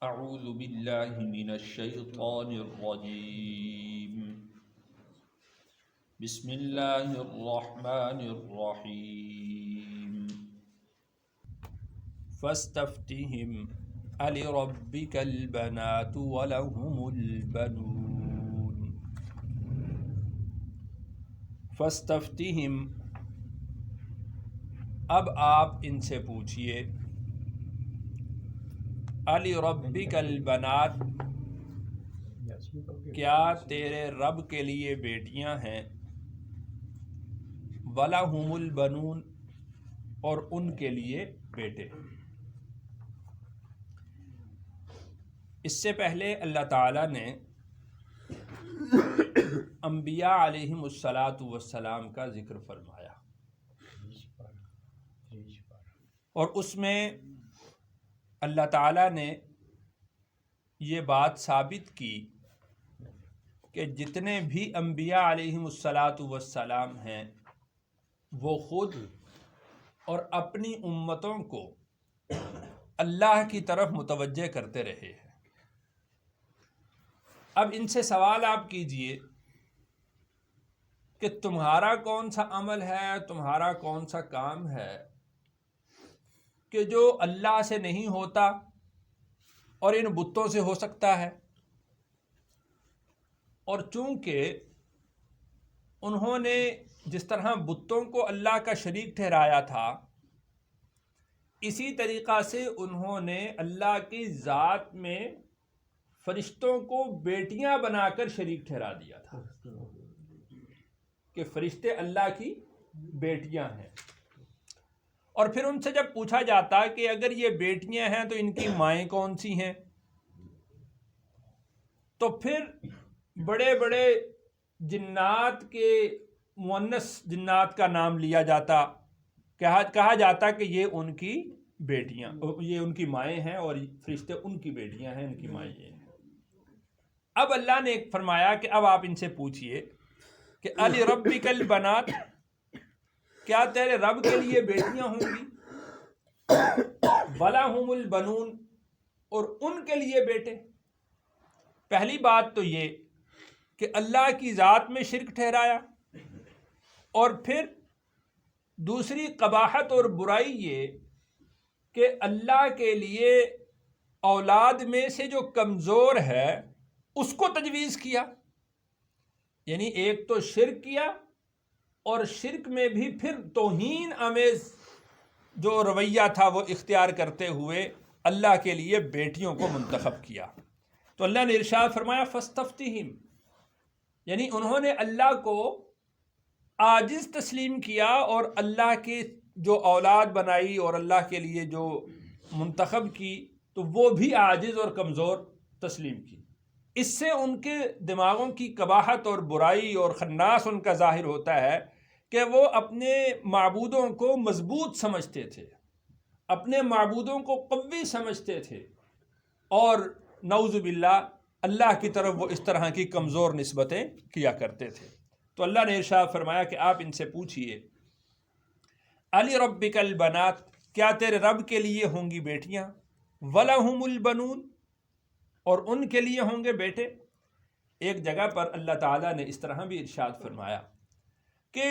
اعوذ باللہ من الشیطان الرجیم بسم اللہ الرحمن الرحیم فاستفتہم ألربک البنات ولہم البنون فاستفتہم، اب آپ ان سے پوچھئے، أَلِرَبِّكَ الْبَنَاتُ، کیا تیرے رب کے لیے بیٹیاں ہیں، وَلَهُمُ الْبَنُونَ، اور ان کے لیے بیٹے۔ اس سے پہلے اللہ تعالیٰ نے انبیاء علیہم السلام کا ذکر فرمایا، اور اس میں اللہ تعالیٰ نے یہ بات ثابت کی کہ جتنے بھی انبیاء علیہم السلام ہیں وہ خود اور اپنی امتوں کو اللہ کی طرف متوجہ کرتے رہے ہیں۔ اب ان سے سوال آپ کیجئے کہ تمہارا کون سا عمل ہے، تمہارا کون سا کام ہے کہ جو اللہ سے نہیں ہوتا اور ان بتوں سے ہو سکتا ہے؟ اور چونکہ انہوں نے جس طرح بتوں کو اللہ کا شریک ٹھہرایا تھا، اسی طریقہ سے انہوں نے اللہ کی ذات میں فرشتوں کو بیٹیاں بنا کر شریک ٹھہرا دیا تھا کہ فرشتے اللہ کی بیٹیاں ہیں۔ اور پھر ان سے جب پوچھا جاتا کہ اگر یہ بیٹیاں ہیں تو ان کی مائیں کون سی ہیں، تو پھر بڑے بڑے جنات کے مؤنث جنات کا نام لیا جاتا، کہا جاتا کہ یہ ان کی بیٹیاں، یہ ان کی مائیں ہیں، اور فرشتے ان کی بیٹیاں ہیں، ان کی مائیں ہیں۔ اب اللہ نے فرمایا کہ اب آپ ان سے پوچھئے کہ أَلِرَبِّكَ الْبَنَاتُ، کیا تیرے رب کے لیے بیٹیاں ہوں گی، وَلَهُمُ الْبَنُونَ، اور ان کے لیے بیٹے؟ پہلی بات تو یہ کہ اللہ کی ذات میں شرک ٹھہرایا، اور پھر دوسری قباحت اور برائی یہ کہ اللہ کے لیے اولاد میں سے جو کمزور ہے اس کو تجویز کیا، یعنی ایک تو شرک کیا، اور شرک میں بھی پھر توہین آمیز جو رویہ تھا وہ اختیار کرتے ہوئے اللہ کے لیے بیٹیوں کو منتخب کیا۔ تو اللہ نے ارشاد فرمایا فاستفتہم، یعنی انہوں نے اللہ کو عاجز تسلیم کیا، اور اللہ کی جو اولاد بنائی اور اللہ کے لیے جو منتخب کی تو وہ بھی عاجز اور کمزور تسلیم کی۔ اس سے ان کے دماغوں کی قباحت اور برائی اور خناس ان کا ظاہر ہوتا ہے کہ وہ اپنے معبودوں کو مضبوط سمجھتے تھے، اپنے معبودوں کو قوی سمجھتے تھے، اور نعوذ باللہ اللہ کی طرف وہ اس طرح کی کمزور نسبتیں کیا کرتے تھے۔ تو اللہ نے ارشاد فرمایا کہ آپ ان سے پوچھئے أَلِرَبِّكَ الْبَنَاتُ، کیا تیرے رب کے لیے ہوں گی بیٹیاں، وَلَهُمُ الْبَنُونَ، اور ان کے لیے ہوں گے بیٹے۔ ایک جگہ پر اللہ تعالیٰ نے اس طرح بھی ارشاد فرمایا کہ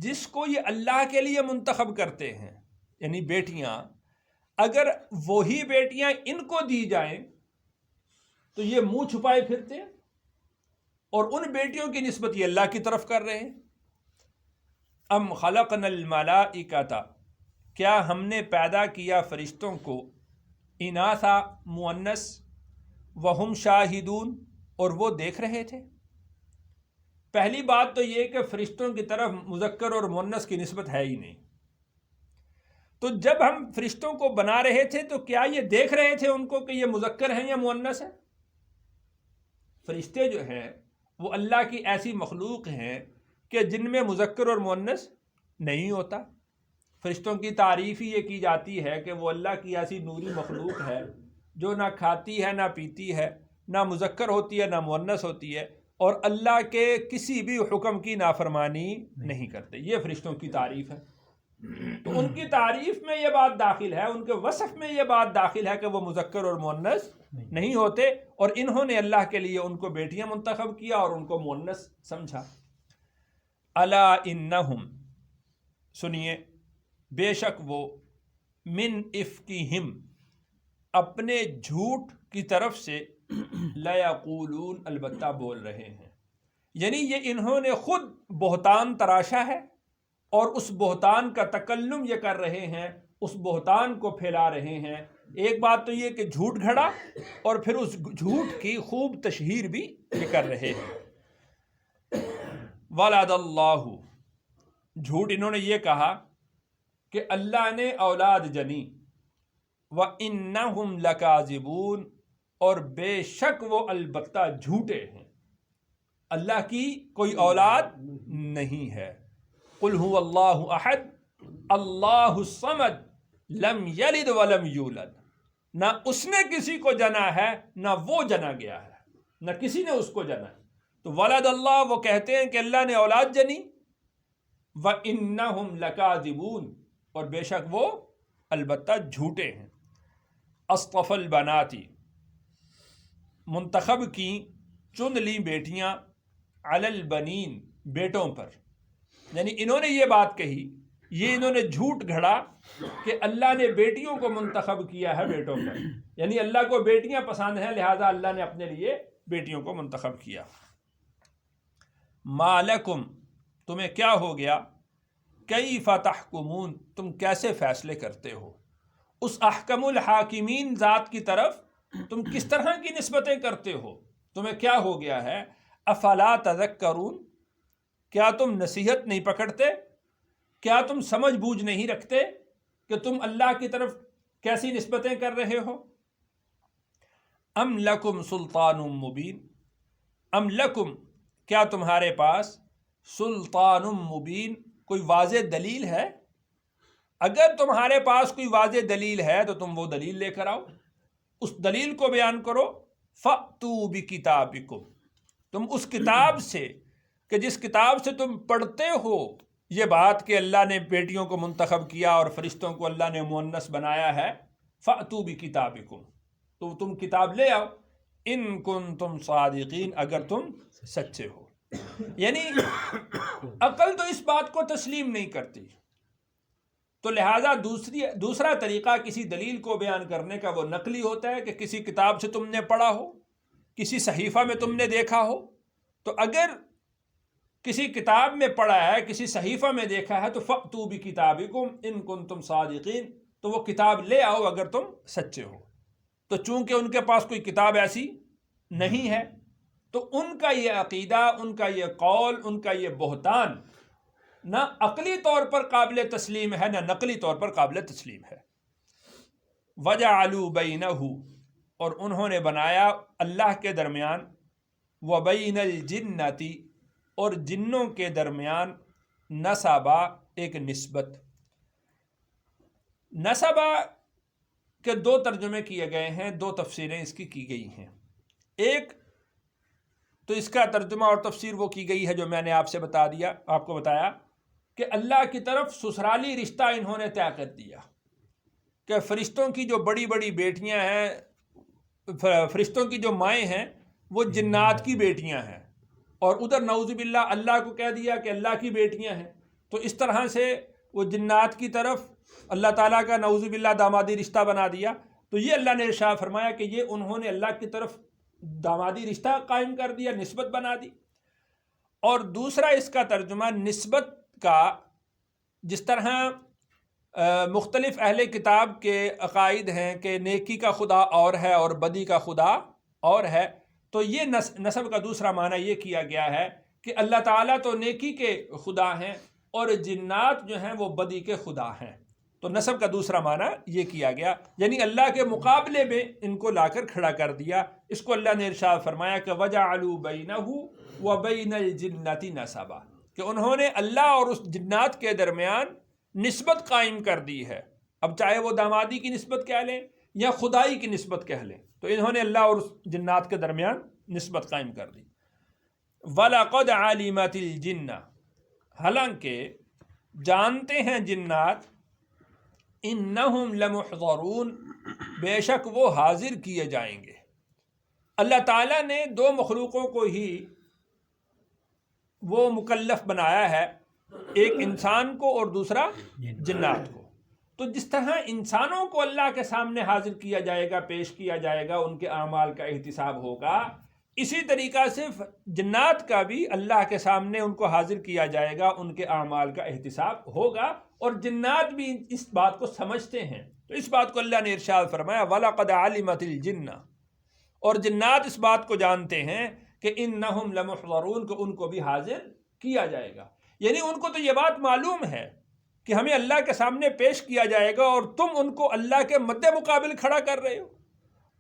جس کو یہ اللہ کے لیے منتخب کرتے ہیں، یعنی بیٹیاں، اگر وہی بیٹیاں ان کو دی جائیں تو یہ منہ چھپائے پھرتے ہیں، اور ان بیٹیوں کی نسبت یہ اللہ کی طرف کر رہے ہیں۔ ام خلقنا الملائکۃ، کیا ہم نے پیدا کیا فرشتوں کو، اناثا مؤنث، وہم شاہدون، اور وہ دیکھ رہے تھے۔ پہلی بات تو یہ کہ فرشتوں کی طرف مذکر اور مؤنث کی نسبت ہے ہی نہیں، تو جب ہم فرشتوں کو بنا رہے تھے تو کیا یہ دیکھ رہے تھے ان کو کہ یہ مذکر ہیں یا مؤنث ہیں؟ فرشتے جو ہیں وہ اللہ کی ایسی مخلوق ہیں کہ جن میں مذکر اور مؤنث نہیں ہوتا۔ فرشتوں کی تعریف ہی یہ کی جاتی ہے کہ وہ اللہ کی ایسی نوری مخلوق ہے جو نہ کھاتی ہے نہ پیتی ہے، نہ مذکر ہوتی ہے نہ مؤنث ہوتی ہے، اور اللہ کے کسی بھی حکم کی نافرمانی نہیں کرتے۔ یہ فرشتوں کی تعریف ہے۔ تو ان کی تعریف میں یہ بات داخل ہے، ان کے وصف میں یہ بات داخل ہے کہ وہ مذکر اور مؤنث نہیں ہوتے، اور انہوں نے اللہ کے لیے ان کو بیٹیاں منتخب کیا اور ان کو مؤنث سمجھا۔ الا انہم، سنیے، بے شک وہ، من افکہم، اپنے جھوٹ کی طرف سے، لیقولون، البتہ بول رہے ہیں، یعنی یہ انہوں نے خود بہتان تراشا ہے اور اس بہتان کا تکلم یہ کر رہے ہیں، اس بہتان کو پھیلا رہے ہیں۔ ایک بات تو یہ کہ جھوٹ گھڑا، اور پھر اس جھوٹ کی خوب تشہیر بھی یہ کر رہے ہیں۔ ولد اللہ، جھوٹ انہوں نے یہ کہا کہ اللہ نے اولاد جنی، وَإِنَّهُمْ لَكَاذِبُونَ، اور بے شک وہ البتہ جھوٹے ہیں، اللہ کی کوئی اولاد نہیں ہے۔ قُلْ هُوَ اللَّهُ أَحَدٌ اللَّهُ الصَّمَدُ لَمْ يَلِدْ وَلَمْ يُولَدْ، نہ اس نے کسی کو جنا ہے نہ وہ جنا گیا ہے، نہ کسی نے اس کو جنا۔ تو ولد اللہ، وہ کہتے ہیں کہ اللہ نے اولاد جنی، وَإِنَّهُمْ لَكَاذِبُونَ، اور بے شک وہ البتہ جھوٹے ہیں۔ اصطفى البنات، منتخب کی، چن لی بیٹیاں، علی البنین، بیٹوں پر، یعنی انہوں نے یہ بات کہی، یہ انہوں نے جھوٹ گھڑا کہ اللہ نے بیٹیوں کو منتخب کیا ہے بیٹوں پر، یعنی اللہ کو بیٹیاں پسند ہیں، لہذا اللہ نے اپنے لیے بیٹیوں کو منتخب کیا۔ ما لکم، تمہیں کیا ہو گیا، کیف تحکمون، تم کیسے فیصلے کرتے ہو، اس احکم الحاکمین ذات کی طرف تم کس طرح کی نسبتیں کرتے ہو، تمہیں کیا ہو گیا ہے۔ افلا تذکرون، کیا تم نصیحت نہیں پکڑتے، کیا تم سمجھ بوجھ نہیں رکھتے کہ تم اللہ کی طرف کیسی نسبتیں کر رہے ہو۔ ام لکم سلطان مبین، ام لکم، کیا تمہارے پاس، سلطان مبین، کوئی واضح دلیل ہے۔ اگر تمہارے پاس کوئی واضح دلیل ہے تو تم وہ دلیل لے کر آؤ، اس دلیل کو بیان کرو۔ فَأْتُوا بِكِتَابِكُمْ، تم اس کتاب سے کہ جس کتاب سے تم پڑھتے ہو یہ بات کہ اللہ نے بیٹیوں کو منتخب کیا اور فرشتوں کو اللہ نے مؤنث بنایا ہے، فَأْتُوا بِكِتَابِكُمْ، تو تم کتاب لے آؤ، ان کنتم صادقین، اگر تم سچے ہو۔ یعنی عقل تو اس بات کو تسلیم نہیں کرتی، تو لہٰذا دوسرا طریقہ کسی دلیل کو بیان کرنے کا وہ نقلی ہوتا ہے کہ کسی کتاب سے تم نے پڑھا ہو، کسی صحیفہ میں تم نے دیکھا ہو۔ تو اگر کسی کتاب میں پڑھا ہے، کسی صحیفہ میں دیکھا ہے، تو فَأْتُوا بِكِتَابِكُمْ إِن كُنتُمْ صَادِقِينَ، تو وہ کتاب لے آؤ اگر تم سچے ہو۔ تو چونکہ ان کے پاس کوئی کتاب ایسی نہیں ہے، تو ان کا یہ عقیدہ، ان کا یہ قول، ان کا یہ بہتان نہ عقلی طور پر قابل تسلیم ہے، نہ نقلی طور پر قابل تسلیم ہے۔ وَجَعَلُوا بَيْنَهُ، اور انہوں نے بنایا اللہ کے درمیان، وَبَيْنَ الْجِنَّةِ، اور جنوں کے درمیان، نسبا، ایک نسبت۔ نسبا کے دو ترجمے کیے گئے ہیں، دو تفسیریں اس کی گئی ہیں۔ ایک تو اس کا ترجمہ اور تفسیر وہ کی گئی ہے جو میں نے آپ کو بتایا کہ اللہ کی طرف سسرالی رشتہ انہوں نے طے کر دیا کہ فرشتوں کی جو بڑی بڑی بیٹیاں ہیں، فرشتوں کی جو مائیں ہیں وہ جنات کی بیٹیاں ہیں، اور ادھر نعوذ باللہ اللہ کو کہہ دیا کہ اللہ کی بیٹیاں ہیں۔ تو اس طرح سے وہ جنات کی طرف اللہ تعالیٰ کا نعوذ باللہ دامادی رشتہ بنا دیا۔ تو یہ اللہ نے ارشاد فرمایا کہ یہ انہوں نے اللہ کی طرف دامادی رشتہ قائم کر دیا، نسبت بنا دی۔ اور دوسرا اس کا ترجمہ نسبت کا، جس طرح مختلف اہل کتاب کے عقائد ہیں کہ نیکی کا خدا اور ہے اور بدی کا خدا اور ہے، تو یہ نسب کا دوسرا معنی یہ کیا گیا ہے کہ اللہ تعالیٰ تو نیکی کے خدا ہیں اور جنات جو ہیں وہ بدی کے خدا ہیں۔ تو نسب کا دوسرا معنی یہ کیا گیا، یعنی اللہ کے مقابلے میں ان کو لا کر کھڑا کر دیا۔ اس کو اللہ نے ارشاد فرمایا کہ وَجَعَلُوا بَيْنَهُ وَبَيْنَ الْجِنَّةِ نَسَبًا، کہ انہوں نے اللہ اور اس جنات کے درمیان نسبت قائم کر دی ہے۔ اب چاہے وہ دامادی کی نسبت کہہ لیں یا خدائی کی نسبت کہہ لیں، تو انہوں نے اللہ اور اس جنات کے درمیان نسبت قائم کر دی۔ وَلَقَدْ عَلِمَتِ الْجِنَّةُ، حالانکہ جانتے ہیں جنات انہم لمحضرون بے شک وہ حاضر کیے جائیں گے. اللہ تعالیٰ نے دو مخلوقوں کو ہی وہ مکلف بنایا ہے، ایک انسان کو اور دوسرا جنات کو. تو جس طرح انسانوں کو اللہ کے سامنے حاضر کیا جائے گا، پیش کیا جائے گا، ان کے اعمال کا احتساب ہوگا، اسی طریقہ سے جنات کا بھی اللہ کے سامنے ان کو حاضر کیا جائے گا، ان کے اعمال کا احتساب ہوگا. اور جنات بھی اس بات کو سمجھتے ہیں. تو اس بات کو اللہ نے ارشاد فرمایا وَلَقَدْ عَلِمَتِ الْجِنَّ، اور جنات اس بات کو جانتے ہیں کہ انہم لمحضرون، کہ ان کو بھی حاضر کیا جائے گا. یعنی ان کو تو یہ بات معلوم ہے کہ ہمیں اللہ کے سامنے پیش کیا جائے گا، اور تم ان کو اللہ کے مد مقابل کھڑا کر رہے ہو.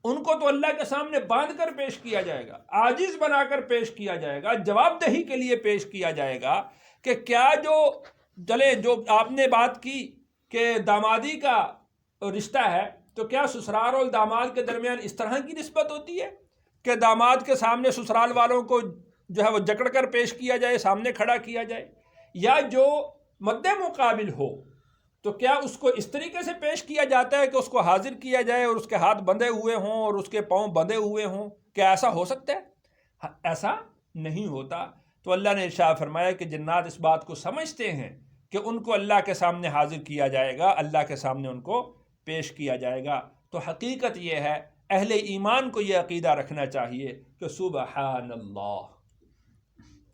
ان کو تو اللہ کے سامنے باندھ کر پیش کیا جائے گا، عاجز بنا کر پیش کیا جائے گا، جواب دہی کے لیے پیش کیا جائے گا کہ کیا جو آپ نے بات کی کہ دامادی کا رشتہ ہے، تو کیا سسرال اور داماد کے درمیان اس طرح کی نسبت ہوتی ہے کہ داماد کے سامنے سسرال والوں کو جو ہے وہ جکڑ کر پیش کیا جائے، سامنے کھڑا کیا جائے؟ یا جو مد مقابل ہو تو کیا اس کو اس طریقے سے پیش کیا جاتا ہے کہ اس کو حاضر کیا جائے اور اس کے ہاتھ بندھے ہوئے ہوں اور اس کے پاؤں بندھے ہوئے ہوں؟ کیا ایسا ہو سکتا ہے؟ ایسا نہیں ہوتا. تو اللہ نے ارشاد فرمایا کہ جنات اس بات کو سمجھتے ہیں کہ ان کو اللہ کے سامنے حاضر کیا جائے گا، اللہ کے سامنے ان کو پیش کیا جائے گا. تو حقیقت یہ ہے اہل ایمان کو یہ عقیدہ رکھنا چاہیے کہ سبحان اللہ،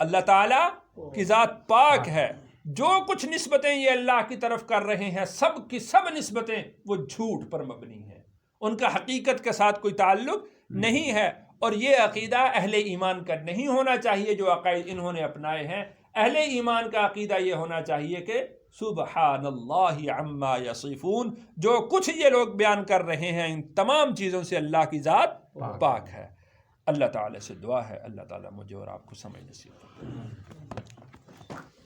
اللہ تعالیٰ کی ذات پاک ہے. جو کچھ نسبتیں یہ اللہ کی طرف کر رہے ہیں سب کی سب نسبتیں وہ جھوٹ پر مبنی ہیں، ان کا حقیقت کے ساتھ کوئی تعلق نہیں ہے. اور یہ عقیدہ اہل ایمان کا نہیں ہونا چاہیے جو عقائد انہوں نے اپنائے ہیں. اہل ایمان کا عقیدہ یہ ہونا چاہیے کہ سبحان اللہ عما یصفون، جو کچھ یہ لوگ بیان کر رہے ہیں ان تمام چیزوں سے اللہ کی ذات پاک ہے. اللہ تعالیٰ سے دعا ہے اللہ تعالیٰ مجھے اور آپ کو سمجھ نصیب کرے.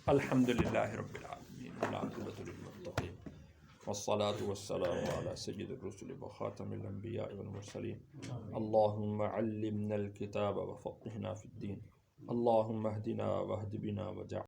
الحمدللہ رب العالمین والعاقبۃ للمتقین والصلاة والسلام علی سید الرسل وخاتم الانبیاء والمرسلین. اللہم علمنا الکتاب وفقہنا فی الدین، اللہم اہدنا واہد بنا وجعلنا